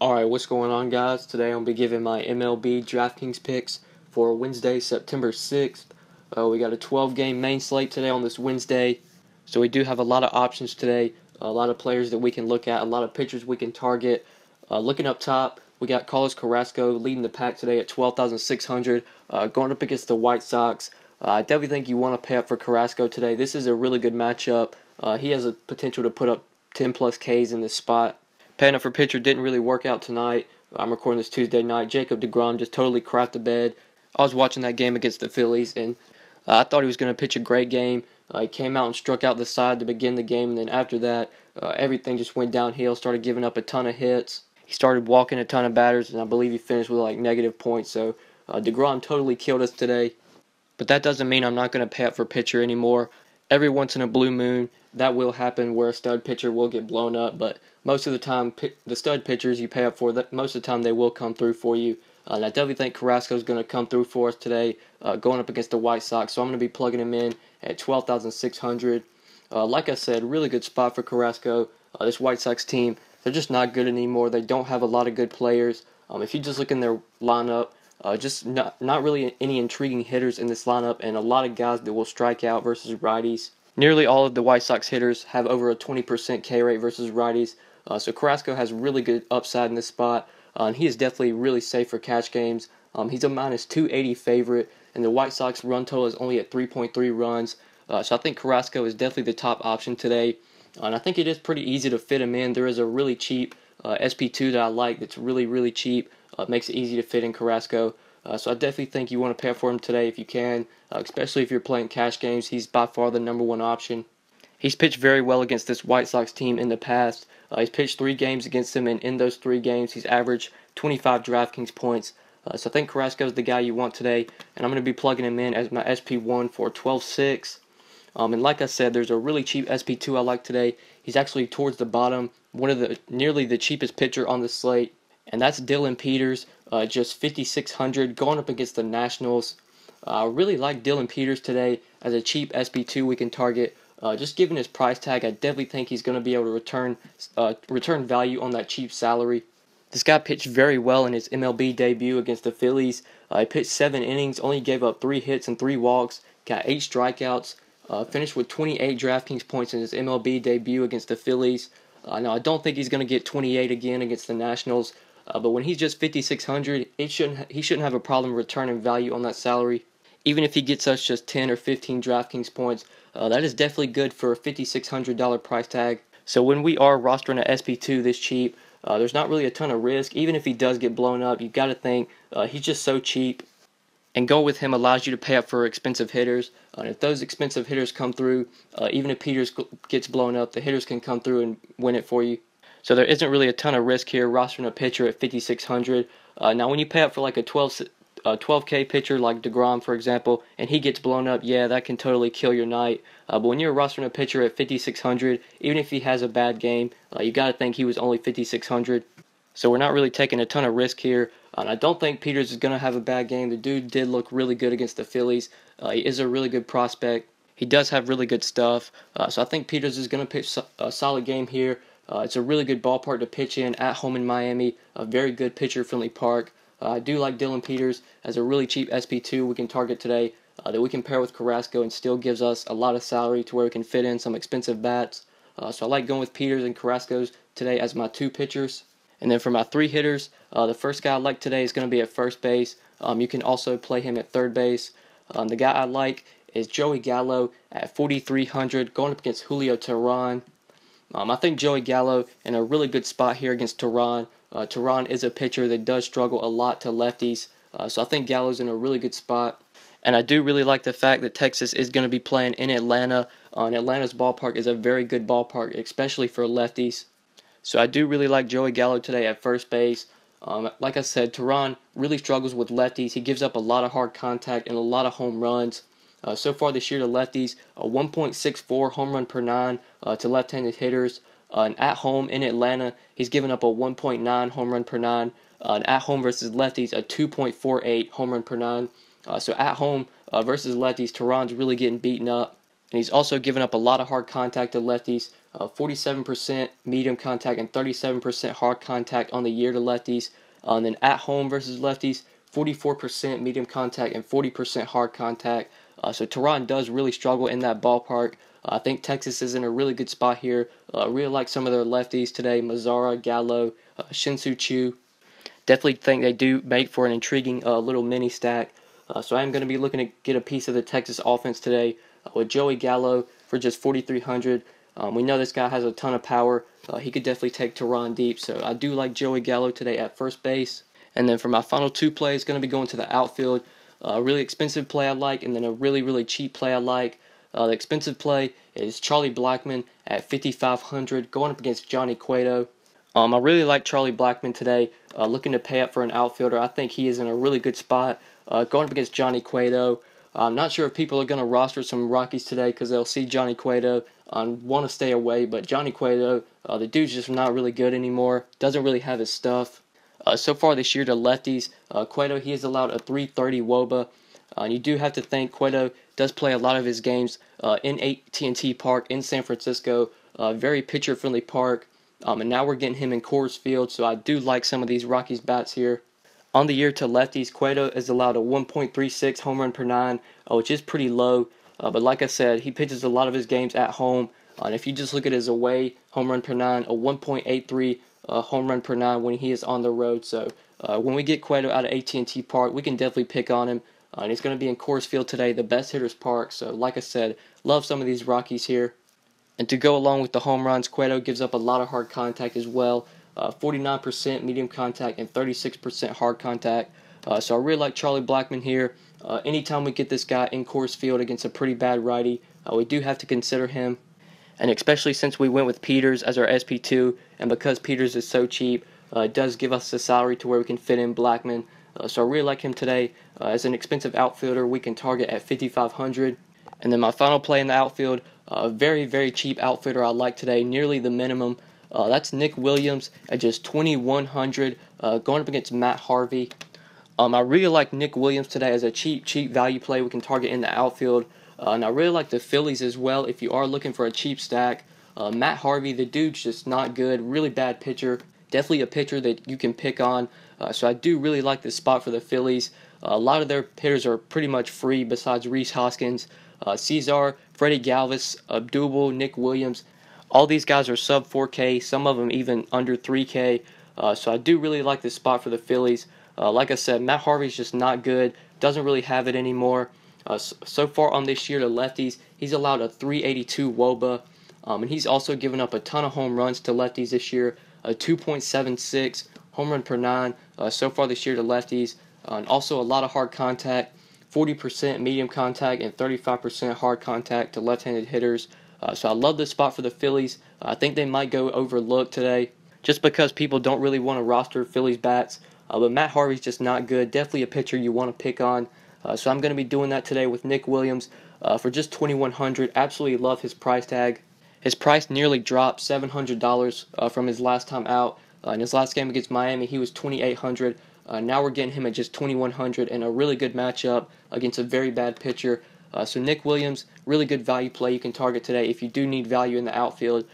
Alright, what's going on, guys? Today I'll be giving my MLB DraftKings picks for Wednesday, September 6th. We got a 12-game main slate today on this Wednesday, so we do have a lot of options today, a lot of players that we can look at, a lot of pitchers we can target. Looking up top, we got Carlos Carrasco leading the pack today at 12,600, going up against the White Sox. I definitely think you want to pay up for Carrasco today. This is a really good matchup. He has a potential to put up 10-plus Ks in this spot. Paying up for pitcher didn't really work out tonight. I'm recording this Tuesday night. Jacob deGrom just totally crapped the bed. I was watching that game against the Phillies, and I thought he was going to pitch a great game. He came out and struck out the side to begin the game, and then after that, everything just went downhill. Started giving up a ton of hits. He started walking a ton of batters, and I believe he finished with like negative points. So deGrom totally killed us today. But that doesn't mean I'm not going to pay up for pitcher anymore. Every once in a blue moon, that will happen where a stud pitcher will get blown up, but most of the time, the stud pitchers you pay up for, most of the time they will come through for you. And I definitely think Carrasco is going to come through for us today, going up against the White Sox, so I'm going to be plugging him in at 12,600. Like I said, really good spot for Carrasco. This White Sox team, they're just not good anymore. They don't have a lot of good players. If you just look in their lineup, just not really any intriguing hitters in this lineup, and a lot of guys that will strike out versus righties. Nearly all of the White Sox hitters have over a 20% K rate versus righties, so Carrasco has really good upside in this spot, and he is definitely really safe for cash games. He's a minus 280 favorite, and the White Sox run total is only at 3.3 runs, so I think Carrasco is definitely the top option today, and I think it is pretty easy to fit him in. There is a really cheap SP2 that I like that's really cheap. Makes it easy to fit in Carrasco. So I definitely think you want to pay for him today if you can, especially if you're playing cash games. He's by far the number one option. He's pitched very well against this White Sox team in the past. He's pitched 3 games against them, and in those 3 games, he's averaged 25 DraftKings points. So I think Carrasco is the guy you want today, and I'm going to be plugging him in as my SP1 for 12.6. And like I said, there's a really cheap SP2 I like today. He's actually towards the bottom, nearly the cheapest pitcher on the slate, and that's Dylan Peters, just 5,600, going up against the Nationals. I really like Dylan Peters today as a cheap SP2 we can target. Just given his price tag, I definitely think he's going to be able to return value on that cheap salary. This guy pitched very well in his MLB debut against the Phillies. He pitched 7 innings, only gave up 3 hits and 3 walks, got 8 strikeouts, finished with 28 DraftKings points in his MLB debut against the Phillies. Now, I don't think he's going to get 28 again against the Nationals, but when he's just 5,600, he shouldn't have a problem returning value on that salary. Even if he gets us just 10 or 15 DraftKings points, that is definitely good for a $5,600 price tag. So when we are rostering an SP2 this cheap, there's not really a ton of risk. Even if he does get blown up, you've got to think he's just so cheap. And going with him allows you to pay up for expensive hitters. And if those expensive hitters come through, even if Peters gets blown up, the hitters can come through and win it for you. So there isn't really a ton of risk here rostering a pitcher at 5,600. Now when you pay up for like a 12K pitcher like deGrom, for example, and he gets blown up, yeah, that can totally kill your night. But when you're rostering a pitcher at 5,600, even if he has a bad game, you got to think he was only 5,600. So we're not really taking a ton of risk here. And I don't think Peters is going to have a bad game. The dude did look really good against the Phillies. He is a really good prospect. He does have really good stuff. So I think Peters is going to pitch a solid game here. It's a really good ballpark to pitch in at home in Miami. A very good pitcher-friendly park. I do like Dylan Peters as a really cheap SP2 we can target today that we can pair with Carrasco and still gives us a lot of salary to where we can fit in some expensive bats. So I like going with Peters and Carrasco's today as my 2 pitchers. And then for my 3 hitters, the first guy I like today is going to be at first base. You can also play him at third base. The guy I like is Joey Gallo at 4,300, going up against Julio Teheran. I think Joey Gallo in a really good spot here against Teheran. Teheran is a pitcher that does struggle a lot to lefties, so I think Gallo's in a really good spot. And I do really like the fact that Texas is going to be playing in Atlanta. And Atlanta's ballpark is a very good ballpark, especially for lefties. So I do really like Joey Gallo today at first base. Like I said, Teheran really struggles with lefties. He gives up a lot of hard contact and a lot of home runs. So far this year to lefties, a 1.64 home run per 9 to left-handed hitters. And at home in Atlanta, he's given up a 1.9 home run per 9. And at home versus lefties, a 2.48 home run per 9. So at home versus lefties, Teheran's really getting beaten up. And he's also given up a lot of hard contact to lefties, 47% medium contact and 37% hard contact on the year to lefties. And then at home versus lefties, 44% medium contact and 40% hard contact. So Tehran does really struggle in that ballpark. I think Texas is in a really good spot here. Really like some of their lefties today: Mazzara, Gallo, Shin-Soo Choo. Definitely think they do make for an intriguing little mini stack. So I am going to be looking to get a piece of the Texas offense today with Joey Gallo for just 4,300. We know this guy has a ton of power. He could definitely take Tehran deep. So I do like Joey Gallo today at first base. And then for my final two plays, going to be going to the outfield. A really expensive play I like, and then a really, really cheap play I like. The expensive play is Charlie Blackmon at 5,500 going up against Johnny Cueto. I really like Charlie Blackmon today, looking to pay up for an outfielder. I think he is in a really good spot going up against Johnny Cueto. I'm not sure if people are going to roster some Rockies today because they'll see Johnny Cueto and want to stay away, but Johnny Cueto, the dude's just not really good anymore. Doesn't really have his stuff. So far this year to lefties, Cueto, he has allowed a 330 WOBA. And you do have to think Cueto does play a lot of his games in AT&T Park in San Francisco. Very pitcher-friendly park. And now we're getting him in Coors Field, so I do like some of these Rockies bats here. On the year to lefties, Cueto is allowed a 1.36 home run per 9, which is pretty low. But like I said, he pitches a lot of his games at home. And if you just look at his away home run per 9, a 1.83 home run per 9 when he is on the road. So when we get Cueto out of AT&T Park, we can definitely pick on him. And he's going to be in Coors Field today, the best hitters park. So like I said, love some of these Rockies here. And to go along with the home runs, Cueto gives up a lot of hard contact as well. 49% medium contact and 36% hard contact. So I really like Charlie Blackmon here. Anytime we get this guy in Coors Field against a pretty bad righty, we do have to consider him. And especially since we went with Peters as our SP2, and because Peters is so cheap, it does give us the salary to where we can fit in Blackmon. So I really like him today. As an expensive outfielder, we can target at 5,500. And then my final play in the outfield, a very, very cheap outfielder I like today, nearly the minimum. That's Nick Williams at just 2,100, going up against Matt Harvey. I really like Nick Williams today as a cheap value play we can target in the outfield. And I really like the Phillies as well if you are looking for a cheap stack. Matt Harvey, the dude's just not good, really bad pitcher. Definitely a pitcher that you can pick on. So I do really like this spot for the Phillies. A lot of their hitters are pretty much free besides Rhys Hoskins, Cesar, Freddie Galvis, Abdul, Nick Williams. All these guys are sub 4K, some of them even under 3K. So I do really like this spot for the Phillies. Like I said, Matt Harvey's just not good. Doesn't really have it anymore. So far on this year to lefties, he's allowed a 382 WOBA. And he's also given up a ton of home runs to lefties this year. A 2.76 home run per 9 so far this year to lefties. And also a lot of hard contact. 40% medium contact and 35% hard contact to left-handed hitters. So I love this spot for the Phillies. I think they might go overlooked today just because people don't really want to roster Phillies bats. But Matt Harvey's just not good. Definitely a pitcher you want to pick on. So I'm going to be doing that today with Nick Williams for just $2,100. Absolutely love his price tag. His price nearly dropped $700 from his last time out. In his last game against Miami, he was $2,800. Now we're getting him at just $2,100 in a really good matchup against a very bad pitcher. So Nick Williams, really good value play you can target today. If you do need value in the outfield,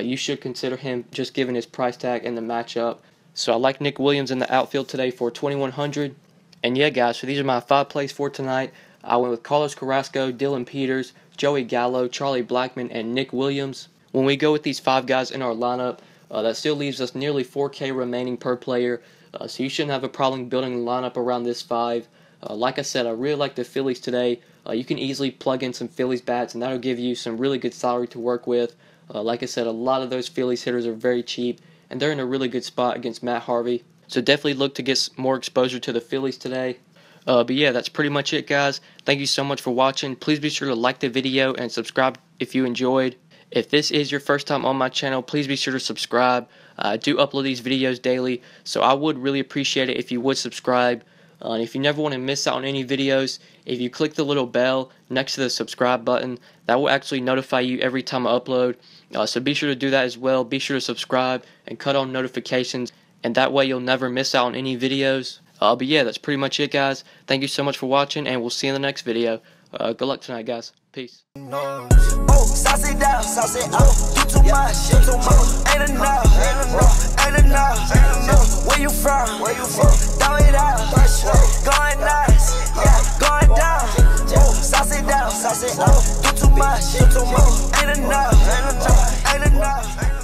you should consider him just given his price tag and the matchup. So I like Nick Williams in the outfield today for $2,100. And yeah, guys, so these are my 5 plays for tonight. I went with Carlos Carrasco, Dylan Peters, Joey Gallo, Charlie Blackmon, and Nick Williams. When we go with these 5 guys in our lineup, that still leaves us nearly 4K remaining per player. So you shouldn't have a problem building a lineup around this 5. Like I said, I really like the Phillies today. You can easily plug in some Phillies bats, and that'll give you some really good salary to work with. Like I said, a lot of those Phillies hitters are very cheap, and they're in a really good spot against Matt Harvey. So definitely look to get more exposure to the Phillies today. But yeah, that's pretty much it, guys. Thank you so much for watching. Please be sure to like the video and subscribe if you enjoyed. If this is your first time on my channel, please be sure to subscribe. I do upload these videos daily, so I would really appreciate it if you would subscribe. And if you never want to miss out on any videos, if you click the little bell next to the subscribe button, that will actually notify you every time I upload. So be sure to do that as well. Be sure to subscribe and cut on notifications, and that way you'll never miss out on any videos. But yeah, that's pretty much it, guys. Thank you so much for watching, and we'll see you in the next video. Good luck tonight, guys. Peace. Peace. Oh, sauce it down, sauce it up. You too much, you too much. Ain't enough, ain't enough. Where you from? Throw it out, going nuts, yeah, going down. Oh, sauce it down, sauce it up. You too much, ain't enough, ain't enough.